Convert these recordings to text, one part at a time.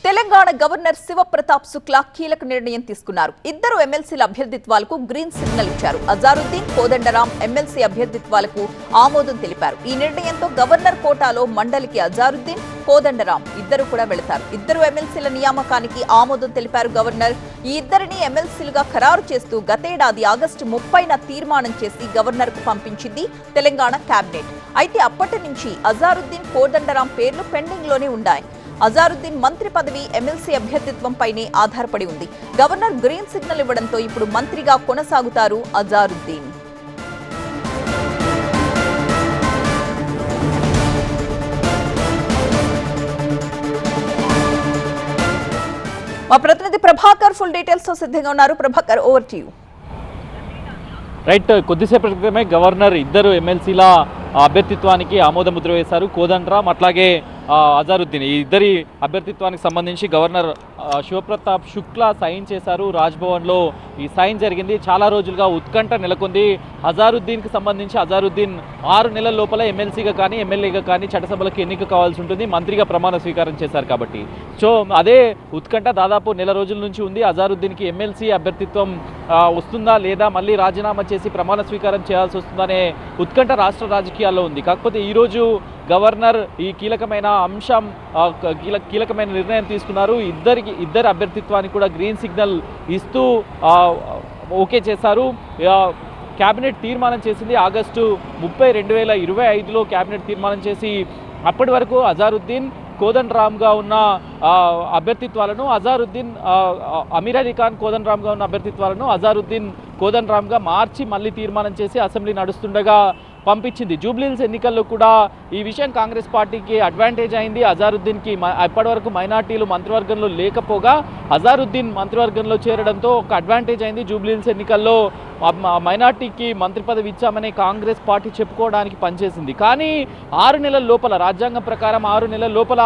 Telangana governor Shiv Pratap Shukla కీలక నిర్ణయం తీసుకున్నారు. ఇద్దరు ఎమ్మెల్సీల అభ్యర్థిత్వాలకు గ్రీన్ సిగ్నల్ ఇచ్చారు. అజారుద్దీన్, కోదండరాం ఎమ్మెల్సీ అభ్యర్థిత్వాలకు ఆమోదం తెలిపారు. ఈ నిర్ణయంతో గవర్నర్ కోటాలో మండలికి అజారుద్దీన్, కోదండరాం ఇద్దరు కూడా వెళతారు. ఇద్దరు ఎమ్మెల్సీల నియామకానికి ఆమోదం తెలిపారు గవర్నర్. ఈ ఇద్దరిని ఎమ్మెల్సీలుగా ఖరారు చేస్తూ గతేడాది ఆగస్టు 30న తీర్మానం చేసి గవర్నర్ కు పంపించింది తెలంగాణ కేబినెట్. అయితే అప్పటి నుంచి అజారుద్దీన్, కోదండరాం పేర్లు పెండింగ్ లోనే ఉన్నాయి. అజారుద్దీన్ మంత్రి పదవి ఎమ్మెల్సీ అభ్యర్థిత్వంపైనే ఆధారపడి ఉంది. గవర్నర్ గ్రీన్ సిగ్నల్ ఇవ్వడంతో ఇప్పుడు మంత్రిగా కొనసాగుతారు అజారుద్దీన్. మా ప్రతినిధి ప్రభాకర్ ఫుల్ డీటెయిల్స్ తో సిద్ధంగా ఉన్నారు. Prabhakar, over to you. Right, కొద్దిసేపటి క్రితమే గవర్నర్ ఇద్దరు ఎమ్మెల్సీల అభ్యర్థిత్వానికి ఆమోద ముద్ర వేశారు. కోదండరాం అట్లాగే అజారుద్దీన్ ఈ ఇద్దరి అభ్యర్థిత్వానికి సంబంధించి గవర్నర్ శివప్రతాప్ శుక్లా సైన్ చేశారు. రాజ్భవన్లో ఈ సైన్ జరిగింది. చాలా రోజులుగా ఉత్కంఠ నెలకొంది. అజారుద్దీన్కి సంబంధించి అజారుద్దీన్ 6 నెలల లోపల ఎమ్మెల్సీగా కానీ ఎమ్మెల్యేగా కానీ చట్టసభలకు ఎన్నిక కావాల్సి ఉంటుంది. మంత్రిగా ప్రమాణ స్వీకారం చేశారు కాబట్టి. సో అదే ఉత్కంఠ దాదాపు నెల రోజుల నుంచి ఉంది. అజారుద్దీన్కి ఎమ్మెల్సీ అభ్యర్థిత్వం వస్తుందా లేదా, మళ్ళీ రాజీనామా చేసి ప్రమాణ స్వీకారం చేయాల్సి వస్తుందనే ఉత్కంఠ రాష్ట్ర రాజకీయాల్లో ఉంది. కాకపోతే ఈరోజు గవర్నర్ ఈ కీలకమైన అంశం కీలకమైన నిర్ణయం తీసుకున్నారు. ఇద్దరి అభ్యర్థిత్వానికి కూడా గ్రీన్ సిగ్నల్ ఇస్తూ ఓకే చేశారు. కేబినెట్ తీర్మానం చేసింది ఆగస్టు 30, 2025లో కేబినెట్ తీర్మానం చేసి అప్పటి వరకు అజారుద్దీన్, కోదండరాంగా ఉన్న అభ్యర్థిత్వాలను అమీర్ అలీ ఖాన్ కోదండరాంగా ఉన్న అభ్యర్థిత్వాలను అజారుద్దీన్, కోదండరాంగా మార్చి మళ్ళీ తీర్మానం చేసి అసెంబ్లీ నడుస్తుండగా పంపించింది. జూబ్లీహిల్స్ ఎన్నికల్లో కూడా ఈ విషయం కాంగ్రెస్ పార్టీకి అడ్వాంటేజ్ అయింది. అజారుద్దీన్కి ఇప్పటి వరకు మైనార్టీలు మంత్రివర్గంలో లేకపోగా అజారుద్దీన్ మంత్రివర్గంలో చేరడంతో ఒక అడ్వాంటేజ్ అయింది. జూబ్లీహిల్స్ ఎన్నికల్లో మైనార్టీకి మంత్రి పదవి ఇచ్చామని కాంగ్రెస్ పార్టీ చెప్పుకోవడానికి పనిచేసింది. కానీ 6 నెలల లోపల, రాజ్యాంగం ప్రకారం 6 నెలల లోపల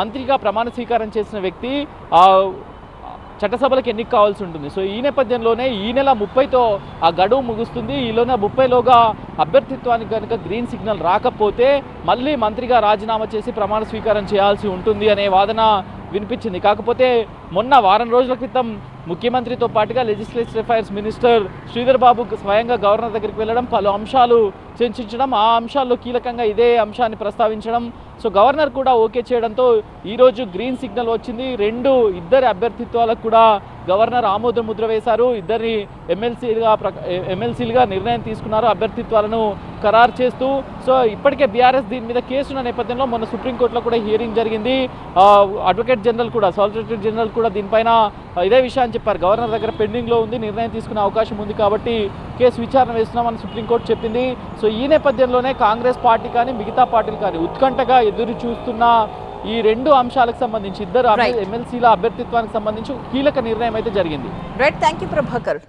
మంత్రిగా ప్రమాణ స్వీకారం చేసిన వ్యక్తి చట్టసభలకు ఎన్నిక కావాల్సి ఉంటుంది. సో ఈ నేపథ్యంలోనే ఈ నెల 30తో ఆ గడువు ముగుస్తుంది. ఈలోనే 30లోగా అభ్యర్థిత్వానికి కనుక గ్రీన్ సిగ్నల్ రాకపోతే మళ్ళీ మంత్రిగా రాజీనామా చేసి ప్రమాణ స్వీకారం చేయాల్సి ఉంటుంది అనే వాదన వినిపించింది. కాకపోతే మొన్న వారం రోజుల క్రితం ముఖ్యమంత్రితో పాటుగా legislative affairs minister Sridhar Babu స్వయంగా గవర్నర్ దగ్గరికి వెళ్ళడం, పలు అంశాలు చర్చించడం, ఆ అంశాల్లో కీలకంగా ఇదే అంశాన్ని ప్రస్తావించడం. సో గవర్నర్ కూడా ఓకే చేయడంతో ఈరోజు గ్రీన్ సిగ్నల్ వచ్చింది. ఇద్దరి అభ్యర్థిత్వాలకు కూడా గవర్నర్ ఆమోద ముద్ర వేశారు. ఇద్దరిని ఎమ్మెల్సీలుగా నిర్ణయం తీసుకున్నారు అభ్యర్థిత్వాలను ఖరారు చేస్తూ. సో ఇప్పటికే బీఆర్ఎస్ దీని మీద కేసున్న నేపథ్యంలో మొన్న సుప్రీంకోర్టులో కూడా హియరింగ్ జరిగింది. అడ్వకేట్ జనరల్ కూడా, సాలిసిటర్ జనరల్ కూడా దీనిపైన ఇదే విషయాన్ని చెప్పారు. గవర్నర్ దగ్గర పెండింగ్లో ఉంది, నిర్ణయం తీసుకునే అవకాశం ఉంది కాబట్టి కేసు విచారణ వేస్తున్నామని సుప్రీంకోర్టు చెప్పింది. సో ఈ నేపథ్యంలోనే కాంగ్రెస్ పార్టీ కానీ మిగతా పార్టీలు కానీ ఉత్కంఠగా ఎదురు చూస్తున్న ఈ 2 అంశాలకు సంబంధించి, ఇద్దరు ఎమ్మెల్సీల అభ్యర్థిత్వానికి సంబంధించి కీలక నిర్ణయం అయితే జరిగింది. Right, thank you Prabhakar.